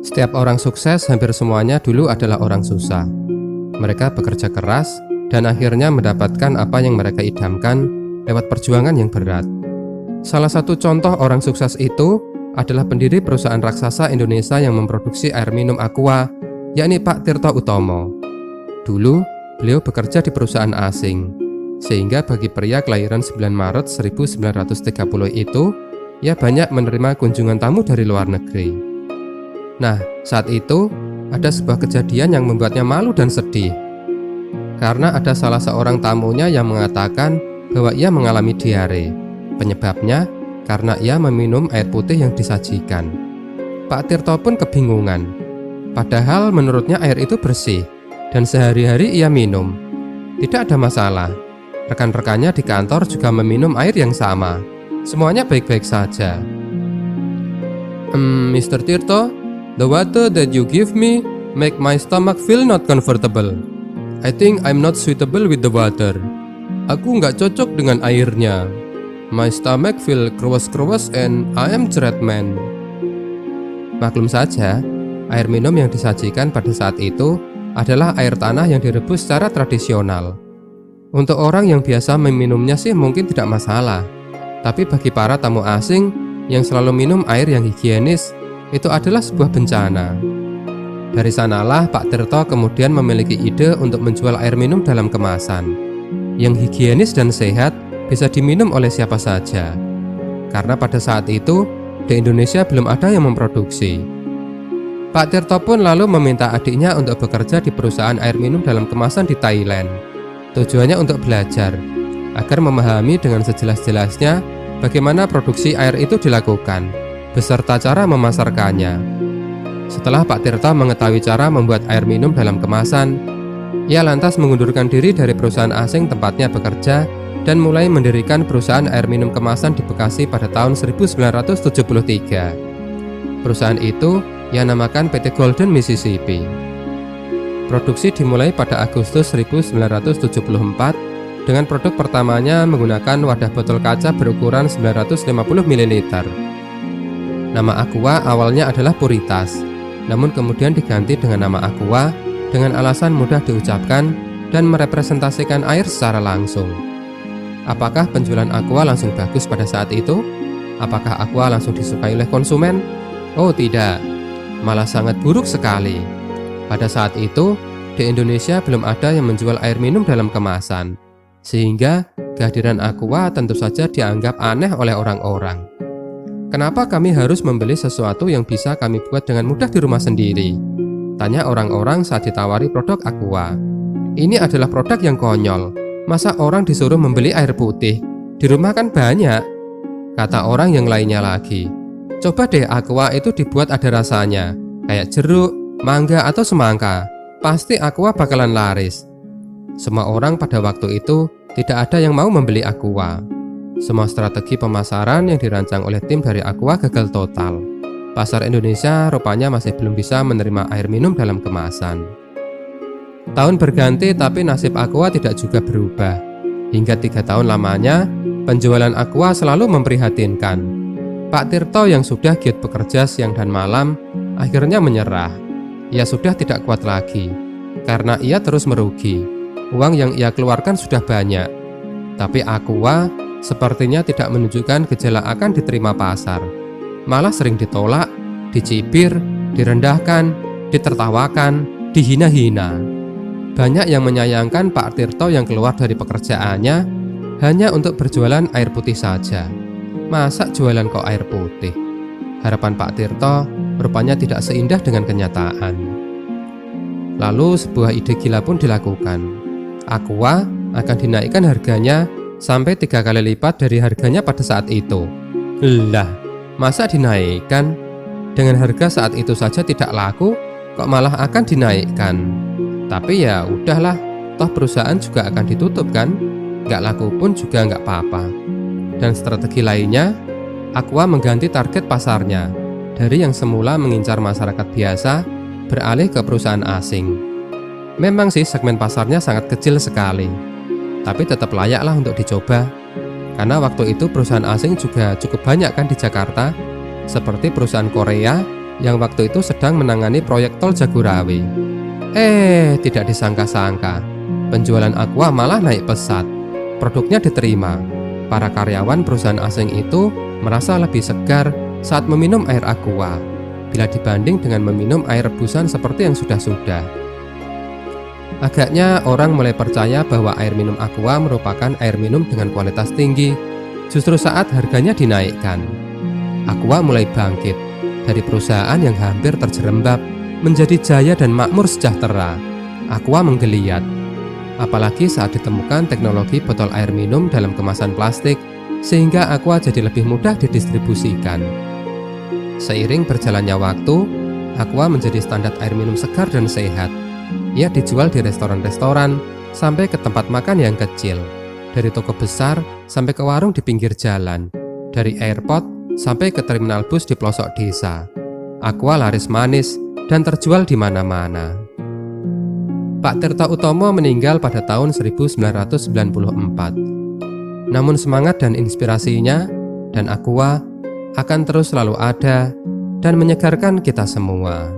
Setiap orang sukses hampir semuanya dulu adalah orang susah. Mereka bekerja keras dan akhirnya mendapatkan apa yang mereka idamkan lewat perjuangan yang berat. Salah satu contoh orang sukses itu adalah pendiri perusahaan raksasa Indonesia yang memproduksi air minum Aqua, yakni Pak Tirto Utomo. Dulu, beliau bekerja di perusahaan asing, sehingga bagi pria kelahiran 9 Maret 1930 itu, ia banyak menerima kunjungan tamu dari luar negeri. Nah, saat itu, ada sebuah kejadian yang membuatnya malu dan sedih. Karena ada salah seorang tamunya yang mengatakan bahwa ia mengalami diare. Penyebabnya karena ia meminum air putih yang disajikan. Pak Tirto pun kebingungan. Padahal menurutnya air itu bersih dan sehari-hari ia minum. Tidak ada masalah. Rekan-rekannya di kantor juga meminum air yang sama. Semuanya baik-baik saja. Mr. Tirto, the water that you give me make my stomach feel not comfortable. I think I'm not suitable with the water. Aku nggak cocok dengan airnya. My stomach feel krewes-krewes and I am dread man. Maklum saja, air minum yang disajikan pada saat itu adalah air tanah yang direbus secara tradisional. Untuk orang yang biasa meminumnya sih mungkin tidak masalah. Tapi bagi para tamu asing yang selalu minum air yang higienis, itu adalah sebuah bencana. Dari sanalah Pak Tirto kemudian memiliki ide untuk menjual air minum dalam kemasan yang higienis dan sehat, bisa diminum oleh siapa saja. Karena pada saat itu di Indonesia belum ada yang memproduksi. Pak Tirto pun lalu meminta adiknya untuk bekerja di perusahaan air minum dalam kemasan di Thailand. Tujuannya untuk belajar agar memahami dengan sejelas-jelasnya bagaimana produksi air itu dilakukan beserta cara memasarkannya. Setelah Pak Tirto mengetahui cara membuat air minum dalam kemasan, ia lantas mengundurkan diri dari perusahaan asing tempatnya bekerja dan mulai mendirikan perusahaan air minum kemasan di Bekasi pada tahun 1973. Perusahaan itu ia namakan PT Golden Mississippi. Produksi dimulai pada Agustus 1974 dengan produk pertamanya menggunakan wadah botol kaca berukuran 950 ml. Nama Aqua awalnya adalah Puritas, namun kemudian diganti dengan nama Aqua dengan alasan mudah diucapkan dan merepresentasikan air secara langsung. Apakah penjualan Aqua langsung bagus pada saat itu? Apakah Aqua langsung disukai oleh konsumen? Oh tidak, malah sangat buruk sekali. Pada saat itu, di Indonesia belum ada yang menjual air minum dalam kemasan, sehingga kehadiran Aqua tentu saja dianggap aneh oleh orang-orang. Kenapa kami harus membeli sesuatu yang bisa kami buat dengan mudah di rumah sendiri? Tanya orang-orang saat ditawari produk Aqua. Ini adalah produk yang konyol. Masa orang disuruh membeli air putih? Di rumah kan banyak. Kata orang yang lainnya lagi. Coba deh Aqua itu dibuat ada rasanya, kayak jeruk, mangga atau semangka. Pasti Aqua bakalan laris. Semua orang pada waktu itu tidak ada yang mau membeli Aqua. Semua strategi pemasaran yang dirancang oleh tim dari Aqua gagal total. Pasar Indonesia rupanya masih belum bisa menerima air minum dalam kemasan. Tahun berganti tapi nasib Aqua tidak juga berubah. Hingga 3 tahun lamanya, penjualan Aqua selalu memprihatinkan. Pak Tirto yang sudah giat bekerja siang dan malam, akhirnya menyerah. Ia sudah tidak kuat lagi, karena ia terus merugi. Uang yang ia keluarkan sudah banyak. Tapi Aqua sepertinya tidak menunjukkan gejala akan diterima pasar. Malah sering ditolak, dicibir, direndahkan, ditertawakan, dihina-hina. Banyak yang menyayangkan Pak Tirto yang keluar dari pekerjaannya hanya untuk berjualan air putih saja. Masa jualan kok air putih? Harapan Pak Tirto rupanya tidak seindah dengan kenyataan. Lalu sebuah ide gila pun dilakukan. Aqua akan dinaikkan harganya sampai 3 kali lipat dari harganya pada saat itu. Lah, masa dinaikkan? Dengan harga saat itu saja tidak laku, kok malah akan dinaikkan? Tapi ya udahlah, toh perusahaan juga akan ditutup kan? Nggak laku pun juga nggak apa-apa. Dan strategi lainnya, Aqua mengganti target pasarnya. Dari yang semula mengincar masyarakat biasa, beralih ke perusahaan asing. Memang sih segmen pasarnya sangat kecil sekali, tapi tetap layaklah untuk dicoba. Karena waktu itu perusahaan asing juga cukup banyak kan di Jakarta, seperti perusahaan Korea, yang waktu itu sedang menangani proyek tol Jagorawi. Tidak disangka-sangka, penjualan Aqua malah naik pesat. Produknya diterima. Para karyawan perusahaan asing itu merasa lebih segar saat meminum air Aqua bila dibanding dengan meminum air rebusan seperti yang sudah-sudah. Agaknya orang mulai percaya bahwa air minum Aqua merupakan air minum dengan kualitas tinggi justru saat harganya dinaikkan. Aqua mulai bangkit dari perusahaan yang hampir terjerembab menjadi jaya dan makmur sejahtera. Aqua menggeliat, apalagi saat ditemukan teknologi botol air minum dalam kemasan plastik sehingga Aqua jadi lebih mudah didistribusikan. Seiring berjalannya waktu, Aqua menjadi standar air minum segar dan sehat. Ia dijual di restoran-restoran sampai ke tempat makan yang kecil, dari toko besar sampai ke warung di pinggir jalan, dari airport sampai ke terminal bus di pelosok desa. Aqua laris manis dan terjual di mana-mana. Pak Tirta Utomo meninggal pada tahun 1994. Namun semangat dan inspirasinya dan Aqua akan terus selalu ada dan menyegarkan kita semua.